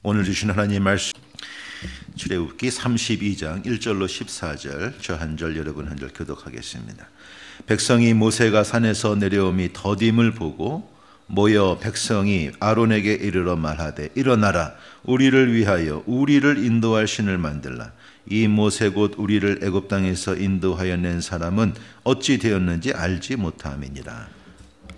오늘 주신 하나님의 말씀 출애굽기 32장 1절로 14절 저 한 절 여러분 한 절 교독하겠습니다. 백성이 모세가 산에서 내려옴이 더딤을 보고 모여 백성이 아론에게 이르러 말하되 일어나라 우리를 위하여 우리를 인도할 신을 만들라. 이 모세 곧 우리를 애굽 땅에서 인도하여 낸 사람은 어찌 되었는지 알지 못함이니라.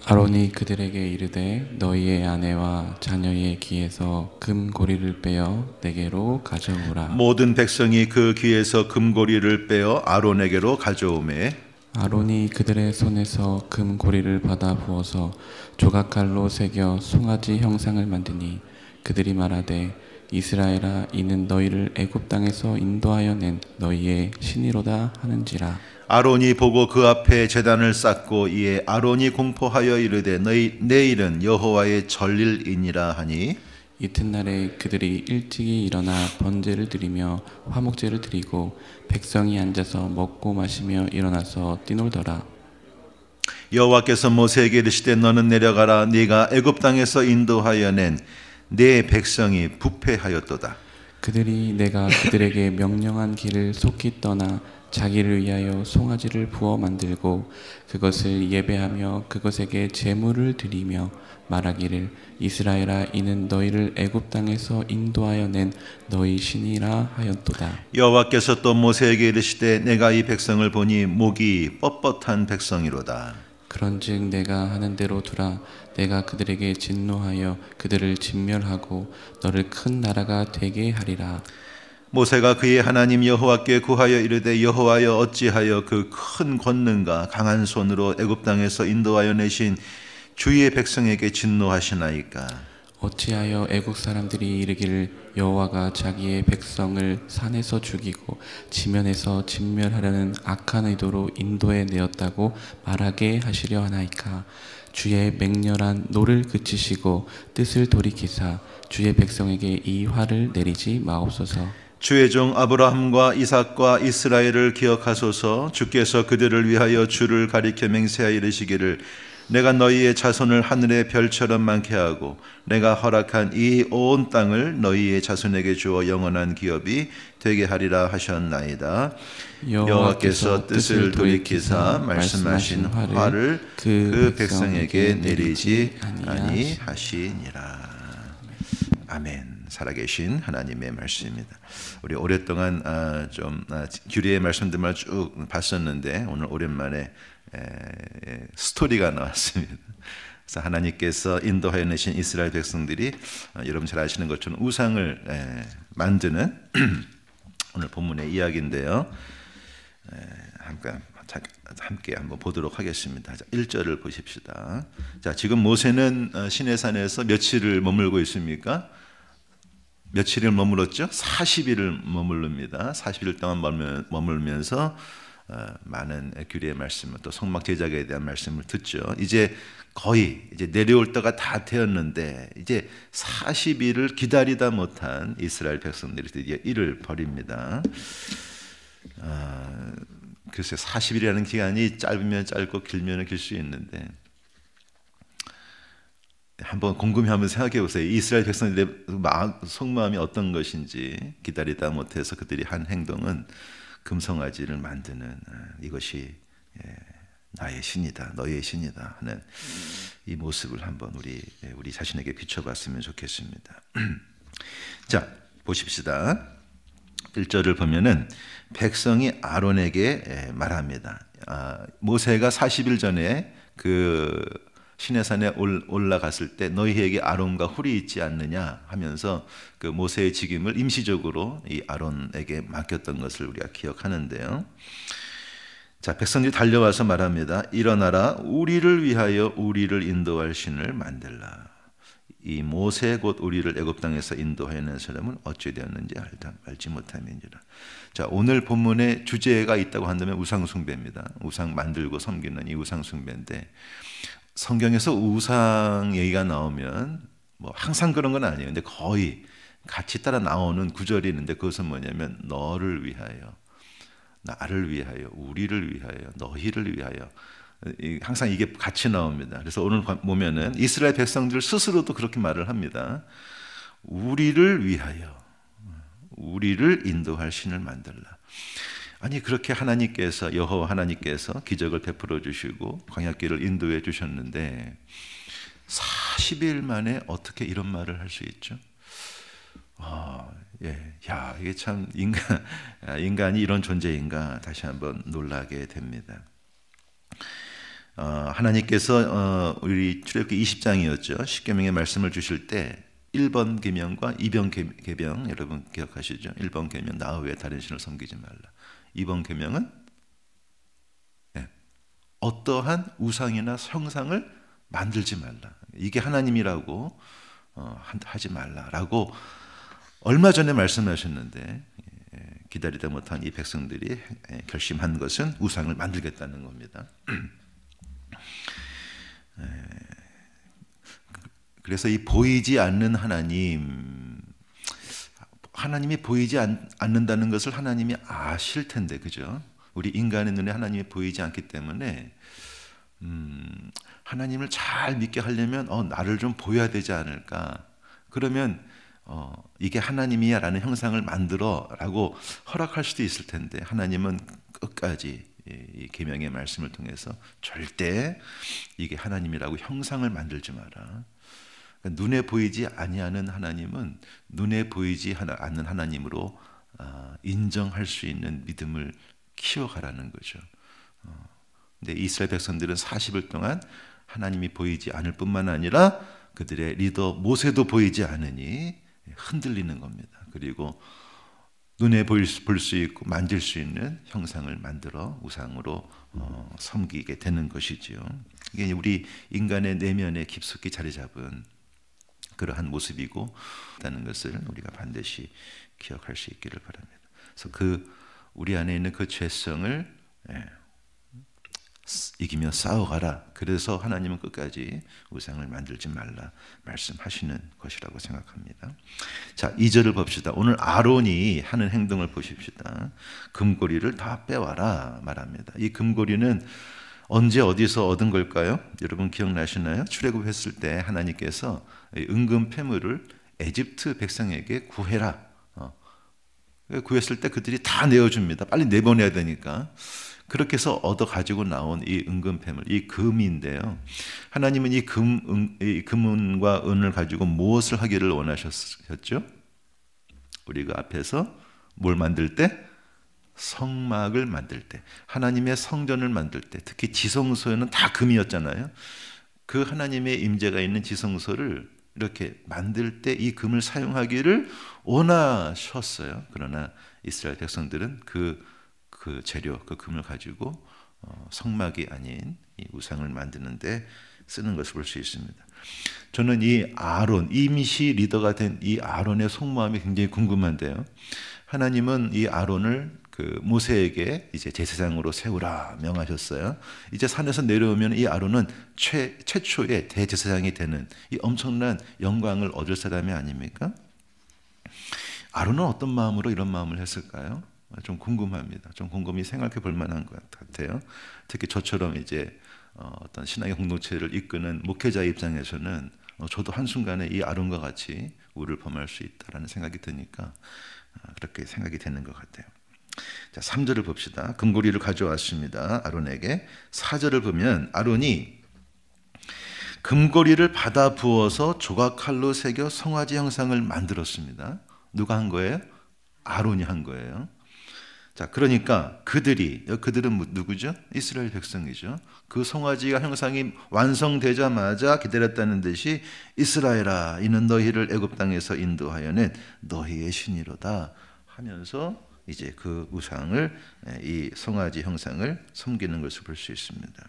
아론이 그들에게 이르되 너희의 아내와 자녀의 귀에서 금고리를 빼어 내게로 가져오라. 모든 백성이 그 귀에서 금고리를 빼어 아론에게로 가져오매 아론이 그들의 손에서 금고리를 받아 부어서 조각칼로 새겨 송아지 형상을 만드니 그들이 말하되 이스라엘아 이는 너희를 애굽 땅에서 인도하여 낸 너희의 신이로다 하는지라. 아론이 보고 그 앞에 제단을 쌓고 이에 아론이 공포하여 이르되 내일은 여호와의 절일이니라 하니 이튿날에 그들이 일찍이 일어나 번제를 드리며 화목제를 드리고 백성이 앉아서 먹고 마시며 일어나서 뛰놀더라. 여호와께서 모세에게 이르시되 너는 내려가라 네가 애굽 땅에서 인도하여 낸 네 백성이 부패하였도다. 그들이 내가 그들에게 명령한 길을 속히 떠나 자기를 위하여 송아지를 부어 만들고 그것을 예배하며 그것에게 제물을 드리며 말하기를 이스라엘아 이는 너희를 애굽 땅에서 인도하여 낸 너희 신이라 하였도다. 여호와께서 또 모세에게 이르시되 내가 이 백성을 보니 목이 뻣뻣한 백성이로다. 그런즉 내가 하는 대로 두라. 내가 그들에게 진노하여 그들을 진멸하고 너를 큰 나라가 되게 하리라. 모세가 그의 하나님 여호와께 구하여 이르되 여호와여 어찌하여 그 큰 권능과 강한 손으로 애굽 땅에서 인도하여 내신 주의 백성에게 진노하시나이까. 어찌하여 애국 사람들이 이르기를 여호와가 자기의 백성을 산에서 죽이고 지면에서 진멸하려는 악한 의도로 인도해 내었다고 말하게 하시려 하나이까. 주의 맹렬한 노를 그치시고 뜻을 돌이키사 주의 백성에게 이 화를 내리지 마옵소서. 주의 종 아브라함과 이삭과 이스라엘을 기억하소서. 주께서 그들을 위하여 주를 가리켜 맹세하여 이르시기를 내가 너희의 자손을 하늘의 별처럼 많게 하고 내가 허락한 이 온 땅을 너희의 자손에게 주어 영원한 기업이 되게 하리라 하셨나이다. 여호와께서 뜻을 돌이키사 말씀하신 화를 그 백성에게 내리지 아니하시니라. 아멘. 살아계신 하나님의 말씀입니다. 우리 오랫동안 규례의 말씀들만 쭉 봤었는데 오늘 오랜만에 스토리가 나왔습니다. 그래서 하나님께서 인도하여 내신 이스라엘 백성들이 여러분 잘 아시는 것처럼 우상을 만드는 오늘 본문의 이야기인데요. 함께 한번 보도록 하겠습니다. 자, 1절을 보십시다. 자, 지금 모세는 시내산에서 며칠을 머물고 있습니까? 며칠을 머물렀죠? 40일을 머무릅니다. 40일 동안 머물면서 많은 규례의 말씀, 또 성막 제작에 대한 말씀을 듣죠. 이제 거의 내려올 때가 다 되었는데 이제 40일을 기다리다 못한 이스라엘 백성들이 드디어 이를 벌입니다. 글쎄 40일이라는 기간이 짧으면 짧고 길면 길 수 있는데 한번 곰곰이 한번 생각해 보세요. 이스라엘 백성들의 속마음이 어떤 것인지. 기다리다 못해서 그들이 한 행동은 금송아지를 만드는 이것이 나의 신이다, 너의 신이다 하는 이 모습을 한번 우리 자신에게 비춰봤으면 좋겠습니다. 자, 보십시다. 1절을 보면은 백성이 아론에게 말합니다. 모세가 40일 전에 그 시내산에 올라갔을 때 너희에게 아론과 훌이 있지 않느냐 하면서 그 모세의 직임을 임시적으로 이 아론에게 맡겼던 것을 우리가 기억하는데요. 자, 백성들이 달려와서 말합니다. 일어나라 우리를 위하여 우리를 인도할 신을 만들라. 이 모세 곧 우리를 애굽 땅에서 인도하여 낸 사람은 어찌 되었는지 알지 못함이니라. 자, 오늘 본문에 주제가 있다고 한다면 우상 숭배입니다. 우상 만들고 섬기는 이 우상 숭배인데 성경에서 우상 얘기가 나오면 뭐 항상 그런 건 아니에요. 근데 거의 같이 따라 나오는 구절이 있는데 그것은 뭐냐면 너를 위하여, 나를 위하여, 우리를 위하여, 너희를 위하여 항상 이게 같이 나옵니다. 그래서 오늘 보면은 이스라엘 백성들 스스로도 그렇게 말을 합니다. 우리를 위하여 우리를 인도할 신을 만들라. 아니 그렇게 하나님께서 여호와 하나님께서 기적을 베풀어 주시고 광야길을 인도해 주셨는데 40일 만에 어떻게 이런 말을 할 수 있죠? 예, 야 이게 참 인간이 이런 존재인가 다시 한번 놀라게 됩니다. 하나님께서 우리 출애굽기 20장이었죠. 십계명의 말씀을 주실 때 1번 계명과 2번 계명 여러분 기억하시죠? 1번 계명 나 외에 다른 신을 섬기지 말라. 2번 계명은 어떠한 우상이나 형상을 만들지 말라. 이게 하나님이라고 하지 말라라고 얼마 전에 말씀하셨는데 기다리다 못한 이 백성들이 결심한 것은 우상을 만들겠다는 겁니다. 그래서 이 보이지 않는 하나님이 보이지 않는다는 것을 하나님이 아실 텐데, 그죠? 우리 인간의 눈에 하나님이 보이지 않기 때문에 하나님을 잘 믿게 하려면 나를 좀 보여야 되지 않을까? 그러면 이게 하나님이야 라는 형상을 만들어 라고 허락할 수도 있을 텐데 하나님은 끝까지 이 계명의 말씀을 통해서 절대 이게 하나님이라고 형상을 만들지 마라. 그러니까 눈에 보이지 아니하는 하나님은 눈에 보이지 않는 하나님으로 인정할 수 있는 믿음을 키워가라는 거죠. 근데 이스라엘 백성들은 40일 동안 하나님이 보이지 않을 뿐만 아니라 그들의 리더 모세도 보이지 않으니 흔들리는 겁니다. 그리고 눈에 볼 수 있고 만질 수 있는 형상을 만들어 우상으로 섬기게 되는 것이지요. 이게 우리 인간의 내면에 깊숙이 자리 잡은 그러한 모습이고 있다는 것을 우리가 반드시 기억할 수 있기를 바랍니다. 그래서 우리 안에 있는 그 죄성을 이기며 싸워가라. 그래서 하나님은 끝까지 우상을 만들지 말라 말씀하시는 것이라고 생각합니다. 자, 2절을 봅시다. 오늘 아론이 하는 행동을 보십시다. 금고리를 다 빼와라 말합니다. 이 금고리는 언제 어디서 얻은 걸까요? 여러분 기억나시나요? 출애굽했을 때 하나님께서 은금 패물을 에집트 백성에게 구해라. 구했을 때 그들이 다 내어줍니다. 빨리 내보내야 되니까. 그렇게 해서 얻어 가지고 나온 이 은금패물, 이 금인데요. 하나님은 이 금은과 은을 가지고 무엇을 하기를 원하셨죠? 우리가 앞에서 뭘 만들 때? 성막을 만들 때, 하나님의 성전을 만들 때, 특히 지성소에는 다 금이었잖아요. 그 하나님의 임재가 있는 지성소를 이렇게 만들 때 이 금을 사용하기를 원하셨어요. 그러나 이스라엘 백성들은 그 재료, 그 금을 가지고 성막이 아닌 이 우상을 만드는데 쓰는 것을 볼 수 있습니다. 저는 이 아론, 임시 리더가 된 이 아론의 속마음이 굉장히 궁금한데요. 하나님은 이 아론을 모세에게 이제 제사장으로 세우라 명하셨어요. 이제 산에서 내려오면 이 아론은 최초의 대제사장이 되는 이 엄청난 영광을 얻을 사람이 아닙니까? 아론은 어떤 마음으로 이런 마음을 했을까요? 좀 궁금합니다. 좀 곰곰이 생각해 볼 만한 것 같아요. 특히 저처럼 이제 어떤 신앙의 공동체를 이끄는 목회자 입장에서는 저도 한순간에 이 아론과 같이 우를 범할 수 있다라는 생각이 드니까 그렇게 생각이 되는 것 같아요. 자, 3절을 봅시다. 금고리를 가져왔습니다. 아론에게. 4절을 보면 아론이 금고리를 받아 부어서 조각칼로 새겨 송아지 형상을 만들었습니다. 누가 한 거예요? 아론이 한 거예요. 자, 그러니까 그들은 누구죠? 이스라엘 백성이죠. 그 송아지가 형상이 완성되자마자 기다렸다는 듯이 이스라엘아, 이는 너희를 애굽 땅에서 인도하여낸 너희의 신이로다 하면서 이제 그 우상을, 이 송아지 형상을 섬기는 것을 볼 수 있습니다.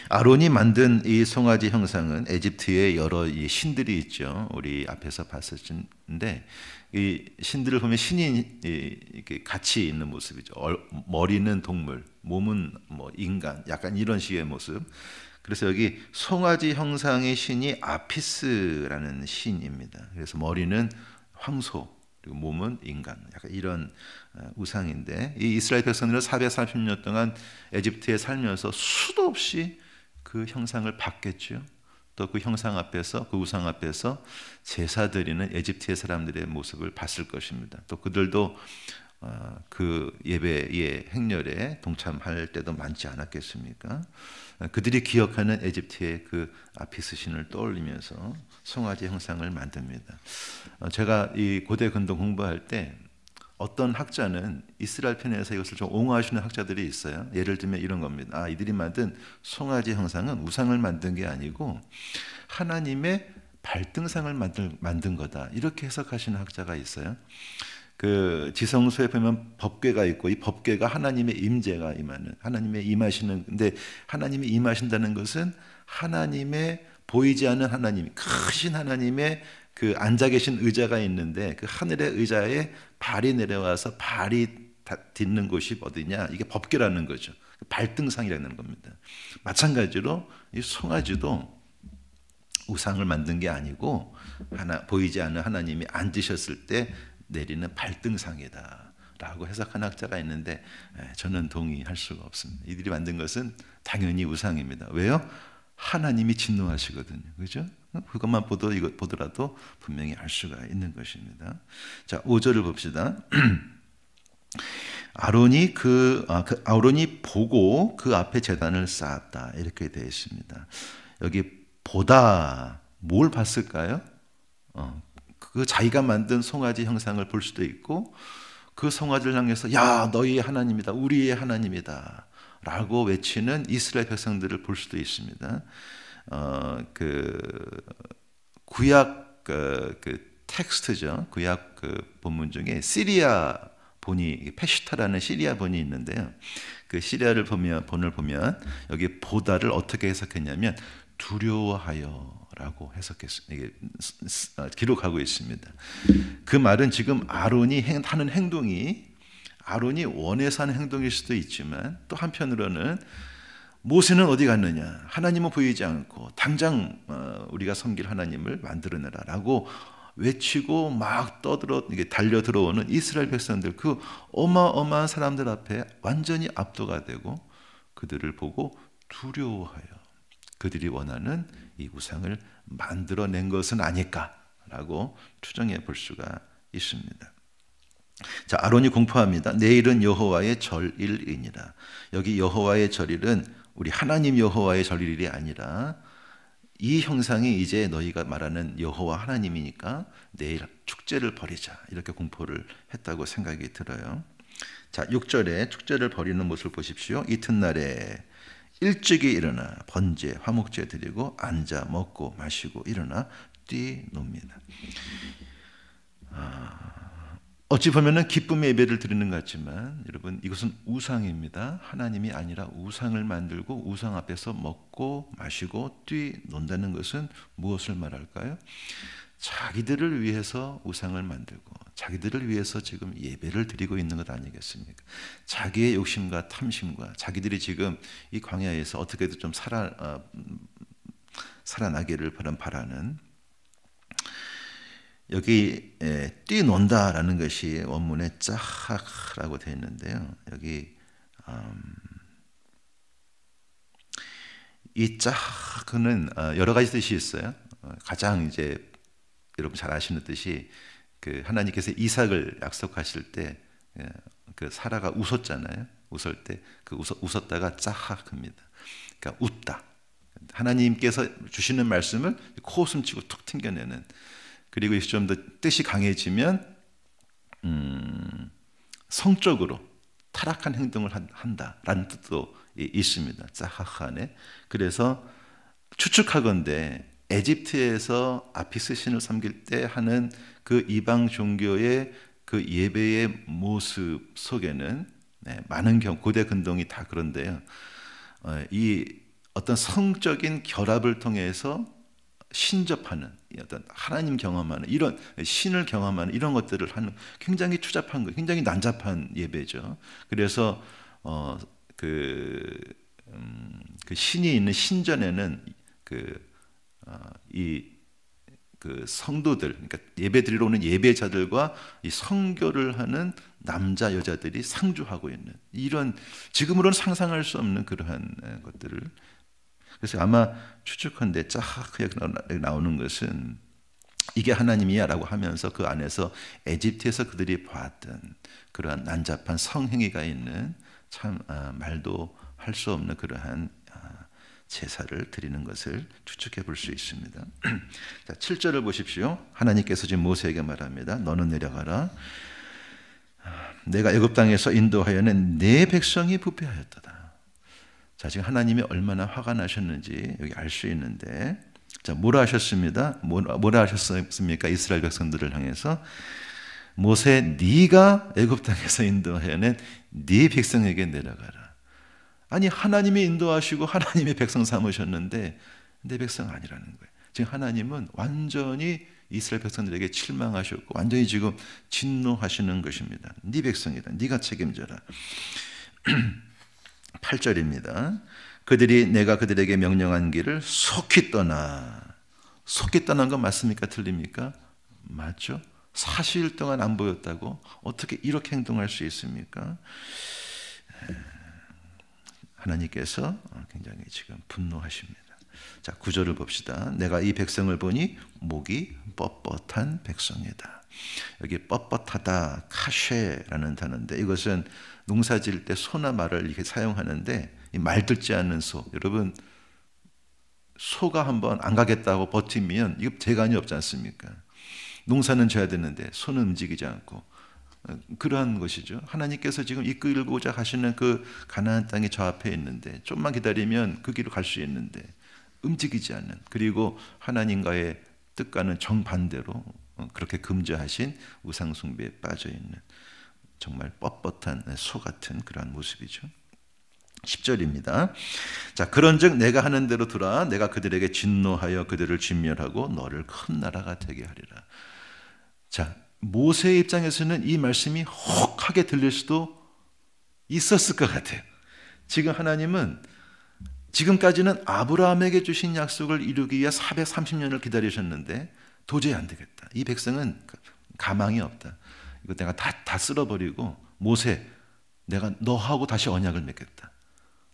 아론이 만든 이 송아지 형상은 에집트에 여러 신들이 있죠. 우리 앞에서 봤었는데 이 신들을 보면 신이 이렇게 같이 있는 모습이죠. 머리는 동물, 몸은 뭐 인간, 약간 이런 식의 모습. 그래서 여기 송아지 형상의 신이 아피스라는 신입니다. 그래서 머리는 황소, 그리고 몸은 인간, 약간 이런 우상인데 이 이스라엘 백성들은 430년 동안 에집트에 살면서 수도 없이 그 형상을 봤겠죠. 또 그 형상 앞에서, 그 우상 앞에서 제사 드리는 에집트의 사람들의 모습을 봤을 것입니다. 또 그들도 그 예배의 행렬에 동참할 때도 많지 않았겠습니까? 그들이 기억하는 에집트의 그 아피스 신을 떠올리면서 송아지 형상을 만듭니다. 제가 이 고대 근동 공부할 때 어떤 학자는 이스라엘 편에서 이것을 좀 옹호하시는 학자들이 있어요. 예를 들면 이런 겁니다. 이들이 만든 송아지 형상은 우상을 만든 게 아니고 하나님의 발등상을 만든 거다, 이렇게 해석하시는 학자가 있어요. 그 지성소에 보면 법궤가 있고, 이 법궤가 하나님의 임재가 임하는, 하나님의 임하시는, 근데 하나님이 임하신다는 것은 하나님의 보이지 않는 하나님, 크신 하나님의 그 앉아 계신 의자가 있는데 그 하늘의 의자에 발이 내려와서 발이 딛는 곳이 어디냐? 이게 법궤라는 거죠. 발등상이라는 겁니다. 마찬가지로 이 송아지도 우상을 만든 게 아니고 보이지 않는 하나님이 앉으셨을 때 내리는 발등상이다 라고 해석한 학자가 있는데, 저는 동의할 수가 없습니다. 이들이 만든 것은 당연히 우상입니다. 왜요? 하나님이 진노하시거든요. 그죠? 그것만 보더라도 분명히 알 수가 있는 것입니다. 자, 5절을 봅시다. 아론이 아론이 보고 그 앞에 제단을 쌓았다, 이렇게 되어 있습니다. 여기 보다 뭘 봤을까요? 그 자기가 만든 송아지 형상을 볼 수도 있고, 그 송아지를 향해서 야, 너희의 하나님이다, 우리의 하나님이다 라고 외치는 이스라엘 백성들을 볼 수도 있습니다. 그 구약 그 텍스트죠. 구약 그 본문 중에 시리아 본이, 페시타라는 시리아 본이 있는데요. 그 시리아를 본을 보면 여기 보다를 어떻게 해석했냐면 두려워하여라고 기록하고 있습니다. 그 말은 지금 아론이 하는 행동이 아론이 원해서 하는 행동일 수도 있지만, 또 한편으로는 모세는 어디 갔느냐, 하나님은 보이지 않고 당장 우리가 섬길 하나님을 만들어내라라고 외치고 막 달려 들어오는 이스라엘 백성들, 그 어마어마한 사람들 앞에 완전히 압도가 되고 그들을 보고 두려워하여 그들이 원하는 이 우상을 만들어낸 것은 아닐까라고 추정해 볼 수가 있습니다. 자, 아론이 공포합니다. 내일은 여호와의 절일이니라. 여기 여호와의 절일은 우리 하나님 여호와의 절일이 아니라 이 형상이 이제 너희가 말하는 여호와 하나님이니까 내일 축제를 벌이자, 이렇게 공포를 했다고 생각이 들어요. 자, 6절에 축제를 벌이는 모습을 보십시오. 이튿날에 일찍이 일어나 번제, 화목제 드리고 앉아 먹고 마시고 일어나 뛰놉니다. 어찌 보면은 기쁨의 예배를 드리는 것 같지만, 여러분, 이것은 우상입니다. 하나님이 아니라 우상을 만들고 우상 앞에서 먹고 마시고 뛰논다는 것은 무엇을 말할까요? 자기들을 위해서 우상을 만들고 자기들을 위해서 지금 예배를 드리고 있는 것 아니겠습니까? 자기의 욕심과 탐심과 자기들이 지금 이 광야에서 어떻게든 좀 살아나기를 바라는, 여기 뛰논다라는 것이 원문에 짜하라고 되어 있는데요. 여기 이 짜하는 여러 가지 뜻이 있어요. 가장 이제 여러분 잘 아시는 뜻이, 그 하나님께서 이삭을 약속하실 때 그 사라가 웃었잖아요. 웃을 때 그 웃었다가 짜하입니다. 그러니까 웃다. 하나님께서 주시는 말씀을 코웃음치고 툭 튕겨내는. 그리고 이것이 좀 더 뜻이 강해지면 성적으로 타락한 행동을 한다라는 뜻도 있습니다. 짜하하네. 그래서 추측하건대 에집트에서 아피스 신을 섬길 때 하는 그 이방 종교의 그 예배의 모습 속에는 많은 경우 고대 근동이 다 그런데요. 이 어떤 성적인 결합을 통해서 신접하는, 어떤 하나님 경험하는, 이런 신을 경험하는 이런 것들을 하는 굉장히 추잡한 거, 굉장히 난잡한 예배죠. 그래서 그 신이 있는 신전에는 그 성도들, 그러니까 예배드리러 오는 예배자들과 이 성교를 하는 남자 여자들이 상주하고 있는, 이런 지금으로는 상상할 수 없는 그러한 것들을, 그래서 아마 추측컨대 쫙 나오는 것은 이게 하나님이야 라고 하면서 그 안에서 에집트에서 그들이 봤던 그러한 난잡한 성행위가 있는 참 말도 할 수 없는 그러한 제사를 드리는 것을 추측해 볼 수 있습니다. 자, 7절을 보십시오. 하나님께서 지금 모세에게 말합니다. 너는 내려가라. 내가 애굽 땅에서 인도하여낸 내 백성이 부패하였도다. 자, 지금 하나님이 얼마나 화가 나셨는지 여기 알 수 있는데, 자, 뭐라 하셨습니다? 뭐라 하셨습니까? 이스라엘 백성들을 향해서 모세, 네가 애굽 땅에서 인도하여낸 네 백성에게 내려가라. 아니, 하나님이 인도하시고 하나님의 백성 삼으셨는데 내 백성 아니라는 거예요. 지금 하나님은 완전히 이스라엘 백성들에게 실망하셨고 완전히 지금 진노하시는 것입니다. 네 백성이다. 네가 책임져라. 8절입니다. 그들이 내가 그들에게 명령한 길을 속히 떠나. 속히 떠난 건 맞습니까? 틀립니까? 맞죠? 40일 동안 안 보였다고 어떻게 이렇게 행동할 수 있습니까? 하나님께서 굉장히 지금 분노하십니다. 자, 9절을 봅시다. 내가 이 백성을 보니 목이 뻣뻣한 백성이다. 여기 뻣뻣하다, 카쉐라는 단어인데 이것은 농사 지을 때 소나 말을 이렇게 사용하는데 말 듣지 않는 소. 여러분, 소가 한번 안 가겠다고 버티면 이거 재간이 없지 않습니까? 농사는 져야 되는데 소는 움직이지 않고 그러한 것이죠. 하나님께서 지금 이끌고자 하시는 그 가나안 땅이 저 앞에 있는데 좀만 기다리면 그 길로 갈 수 있는데 움직이지 않는, 그리고 하나님과의 뜻과는 정반대로 그렇게 금지하신 우상 숭배에 빠져 있는 정말 뻣뻣한 소 같은 그러한 모습이죠. 10절입니다. 자, 그런즉 내가 하는 대로 두라. 내가 그들에게 진노하여 그들을 진멸하고 너를 큰 나라가 되게 하리라. 자, 모세의 입장에서는 이 말씀이 혹하게 들릴 수도 있었을 것 같아요. 지금 하나님은 지금까지는 아브라함에게 주신 약속을 이루기 위해 430년을 기다리셨는데 도저히 안 되겠다. 이 백성은 가망이 없다. 이거 내가 다 쓸어버리고 모세, 내가 너하고 다시 언약을 맺겠다.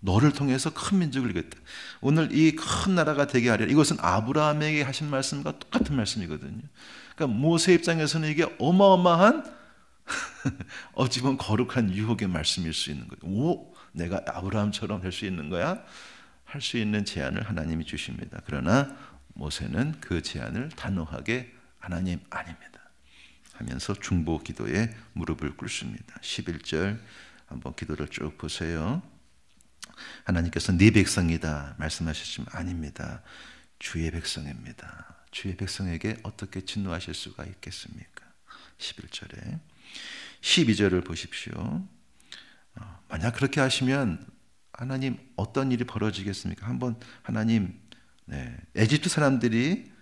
너를 통해서 큰 민족을 이루겠다. 오늘 이 큰 나라가 되게 하리라. 이것은 아브라함에게 하신 말씀과 똑같은 말씀이거든요. 그러니까 모세 입장에서는 이게 어마어마한 어찌 보면 거룩한 유혹의 말씀일 수 있는 거예요. 오, 내가 아브라함처럼 될 수 있는 거야? 할 수 있는 제안을 하나님이 주십니다. 그러나 모세는 그 제안을 단호하게 하나님 아닙니다 하면서 중보 기도에 무릎을 꿇습니다. 11절 한번 기도를 쭉 보세요. 하나님께서 네 백성이다 말씀하셨지만 아닙니다. 주의 백성입니다. 주의 백성에게 어떻게 진노하실 수가 있겠습니까? 11절에 12절을 보십시오. 만약 그렇게 하시면 하나님 어떤 일이 벌어지겠습니까? 한번 하나님, 에집트 사람들이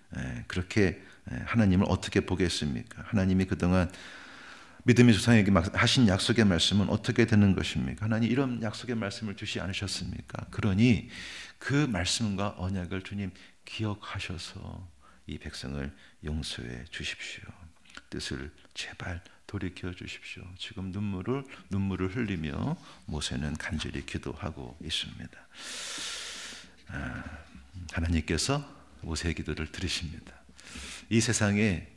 그렇게 하나님을 어떻게 보겠습니까? 하나님이 그동안 믿음의 조상에게 하신 약속의 말씀은 어떻게 되는 것입니까? 하나님 이런 약속의 말씀을 주시 않으셨습니까? 그러니 그 말씀과 언약을 주님 기억하셔서 이 백성을 용서해 주십시오. 뜻을 제발 돌이켜 주십시오. 지금 눈물을 흘리며 모세는 간절히 기도하고 있습니다. 하나님께서 모세의 기도를 들으십니다. 이 세상에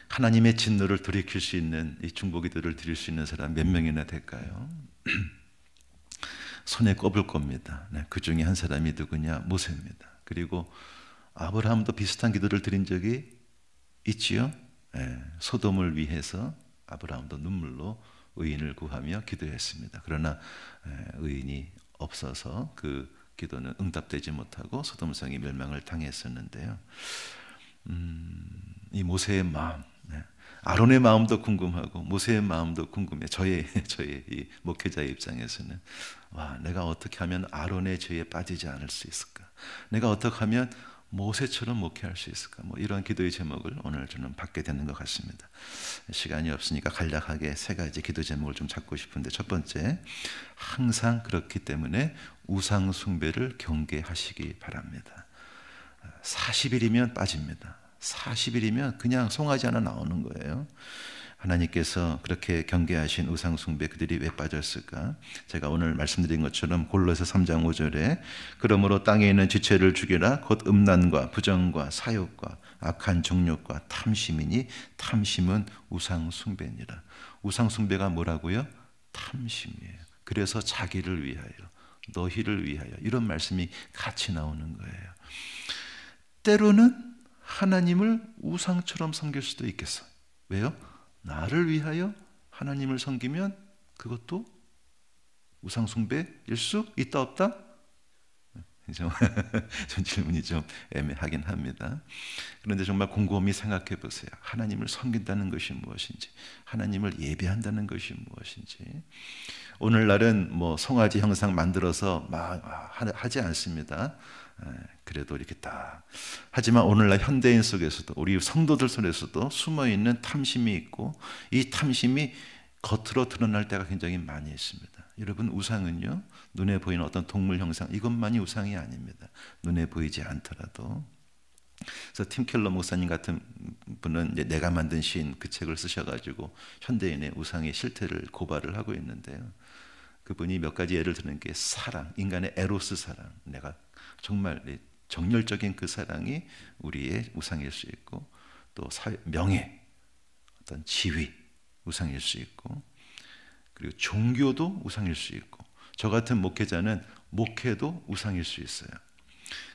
하나님의 진노를 돌이킬 수 있는 이 중보기도를 드릴 수 있는 사람 몇 명이나 될까요? 손에 꼽을 겁니다. 그 중에 한 사람이 누구냐? 모세입니다. 그리고 아브라함도 비슷한 기도를 드린 적이 있지요. 소돔을 위해서 아브라함도 눈물로 의인을 구하며 기도했습니다. 그러나 의인이 없어서 그 기도는 응답되지 못하고 소돔성이 멸망을 당했었는데요. 이 모세의 마음, 아론의 마음도 궁금하고 모세의 마음도 궁금해. 저의 이 목회자의 입장에서는 와, 내가 어떻게 하면 아론의 죄에 빠지지 않을 수 있을까? 내가 어떻게 하면 모세처럼 목회할 수 있을까? 뭐 이런 기도의 제목을 오늘 저는 받게 되는 것 같습니다. 시간이 없으니까 간략하게 세 가지 기도 제목을 좀 찾고 싶은데, 첫 번째, 항상 그렇기 때문에 우상 숭배를 경계하시기 바랍니다. 40일이면 빠집니다. 40일이면 그냥 송아지 하나 나오는 거예요. 하나님께서 그렇게 경계하신 우상 숭배 그들이 왜 빠졌을까? 제가 오늘 말씀드린 것처럼 골로새 3장 5절에 그러므로 땅에 있는 지체를 죽이라 곧 음란과 부정과 사욕과 악한 정욕과 탐심이니 탐심은 우상 숭배니라. 우상 숭배가 뭐라고요? 탐심이에요. 그래서 자기를 위하여, 너희를 위하여 이런 말씀이 같이 나오는 거예요. 때로는 하나님을 우상처럼 섬길 수도 있겠어요. 왜요? 나를 위하여 하나님을 섬기면 그것도 우상 숭배일 수 있다 없다? 좀 질문이 좀 애매하긴 합니다. 그런데 정말 곰곰이 생각해 보세요. 하나님을 섬긴다는 것이 무엇인지, 하나님을 예배한다는 것이 무엇인지. 오늘날은 뭐 송아지 형상 만들어서 막 하지 않습니다. 그래도 이렇게 딱. 하지만 오늘날 현대인 속에서도, 우리 성도들 속에서도 숨어있는 탐심이 있고, 이 탐심이 겉으로 드러날 때가 굉장히 많이 있습니다. 여러분, 우상은요, 눈에 보이는 어떤 동물 형상, 이것만이 우상이 아닙니다. 눈에 보이지 않더라도. 그래서 팀 켈러 목사님 같은 분은 이제 내가 만든 시인 그 책을 쓰셔가지고 현대인의 우상의 실태를 고발을 하고 있는데요. 그분이 몇 가지 예를 드는 게 사랑, 인간의 에로스 사랑, 내가 정말 정열적인 그 사랑이 우리의 우상일 수 있고, 또 명예, 어떤 지위, 우상일 수 있고, 그리고 종교도 우상일 수 있고, 저 같은 목회자는 목회도 우상일 수 있어요.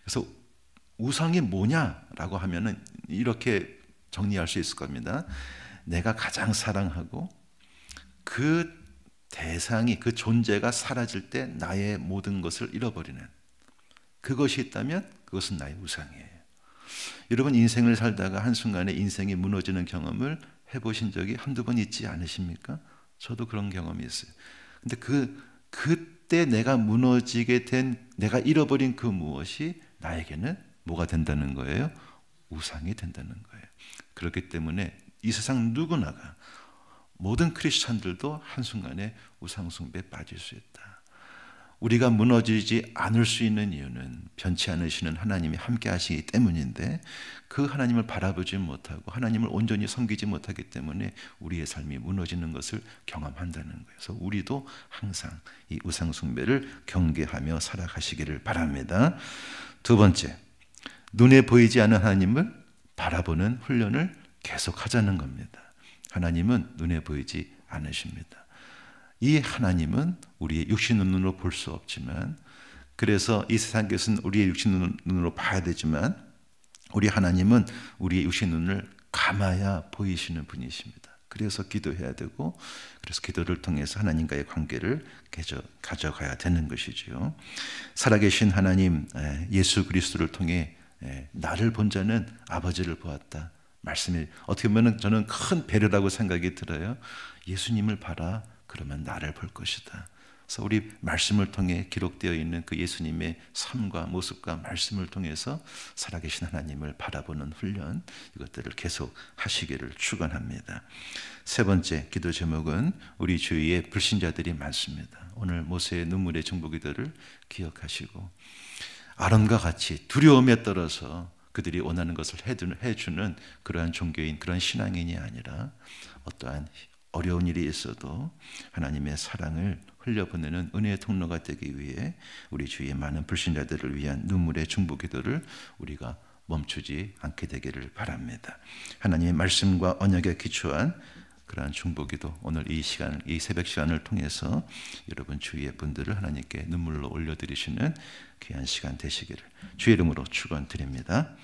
그래서 우상이 뭐냐라고 하면은 이렇게 정리할 수 있을 겁니다. 내가 가장 사랑하고 그 대상이, 그 존재가 사라질 때 나의 모든 것을 잃어버리는, 그것이 있다면 그것은 나의 우상이에요. 여러분, 인생을 살다가 한순간에 인생이 무너지는 경험을 해보신 적이 한두 번 있지 않으십니까? 저도 그런 경험이 있어요. 근데 그때 내가 무너지게 된, 내가 잃어버린 그 무엇이 나에게는 뭐가 된다는 거예요? 우상이 된다는 거예요. 그렇기 때문에 이 세상 누구나가, 모든 크리스찬들도 한순간에 우상 숭배에 빠질 수 있다. 우리가 무너지지 않을 수 있는 이유는 변치 않으시는 하나님이 함께 하시기 때문인데, 그 하나님을 바라보지 못하고 하나님을 온전히 섬기지 못하기 때문에 우리의 삶이 무너지는 것을 경험한다는 거예요. 그래서 우리도 항상 이 우상 숭배를 경계하며 살아가시기를 바랍니다. 두 번째, 눈에 보이지 않는 하나님을 바라보는 훈련을 계속하자는 겁니다. 하나님은 눈에 보이지 않으십니다. 이 하나님은 우리의 육신 눈으로 볼 수 없지만, 그래서 이 세상에서는 우리의 육신 눈으로 봐야 되지만, 우리 하나님은 우리의 육신 눈을 감아야 보이시는 분이십니다. 그래서 기도해야 되고, 그래서 기도를 통해서 하나님과의 관계를 가져가야 되는 것이지요. 살아계신 하나님, 예수 그리스도를 통해 나를 본 자는 아버지를 보았다 말씀이, 어떻게 보면 저는 큰 배려라고 생각이 들어요. 예수님을 봐라, 그러면 나를 볼 것이다. 그래서 우리 말씀을 통해 기록되어 있는 그 예수님의 삶과 모습과 말씀을 통해서 살아계신 하나님을 바라보는 훈련, 이것들을 계속 하시기를 축원합니다. 세 번째 기도 제목은 우리 주위에 불신자들이 많습니다. 오늘 모세의 눈물의 중보기도를 기억하시고, 아론과 같이 두려움에 떨어서 그들이 원하는 것을 해주는 그러한 종교인, 그런 신앙인이 아니라, 어떠한 어려운 일이 있어도 하나님의 사랑을 흘려보내는 은혜의 통로가 되기 위해 우리 주위의 많은 불신자들을 위한 눈물의 중보기도를 우리가 멈추지 않게 되기를 바랍니다. 하나님의 말씀과 언약에 기초한 그러한 중보기도, 오늘 이 시간을, 이 새벽 시간을 통해서 여러분 주위의 분들을 하나님께 눈물로 올려드리시는 귀한 시간 되시기를 주의 이름으로 축원드립니다.